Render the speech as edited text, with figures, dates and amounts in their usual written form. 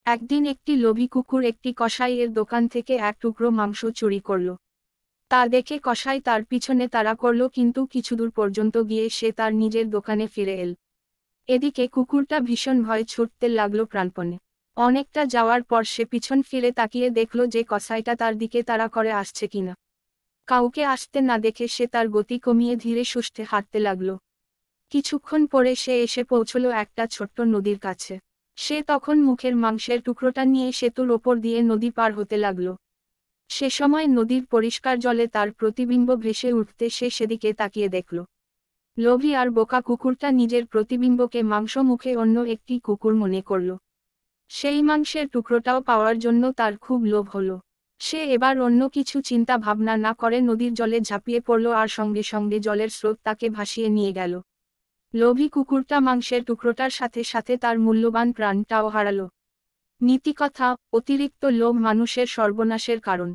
একদিন একটি লোভী কুকুর একটি কসাইয়ের দোকান থেকে এক টুকরো মাংস চুরি করল। তা দেখে কসাই তার পিছনে তাড়া করল, কিন্তু কিছুদূর পর্যন্ত গিয়ে সে তার নিজের দোকানে ফিরে এল। এদিকে কুকুরটা ভীষণ ভয়ে ছুটতে লাগলো প্রাণপণে। অনেকটা যাওয়ার পর সে পিছন ফিরে তাকিয়ে দেখল যে কসাইটা তার দিকে তাড়া করে আসছে কিনা। কাউকে আসতে না দেখে সে তার গতি কমিয়ে ধীরে সুস্থে হাঁটতে লাগলো। কিছুক্ষণ পরে সে এসে পৌঁছল একটা ছোট্ট নদীর কাছে। সে তখন মুখের মাংসের টুকরোটা নিয়ে সেতুর ওপর দিয়ে নদী পার হতে লাগল। সে সময় নদীর পরিষ্কার জলে তার প্রতিবিম্ব ভেসে উঠতে সে সেদিকে তাকিয়ে দেখল। লোভী আর বোকা কুকুরটা নিজের প্রতিবিম্বকে মাংস মুখে অন্য একটি কুকুর মনে করল। সেই মাংসের টুকরোটাও পাওয়ার জন্য তার খুব লোভ হলো। সে এবার অন্য কিছু চিন্তা ভাবনা না করে নদীর জলে ঝাঁপিয়ে পড়ল, আর সঙ্গে সঙ্গে জলের স্রোত তাকে ভাসিয়ে নিয়ে গেল। লোভী কুকুরটা মাংসের টুকরোটার সাথে সাথে তার মূল্যবান প্রাণটাও হারালো। নীতিকথা: অতিরিক্ত লোভ মানুষের সর্বনাশের কারণ।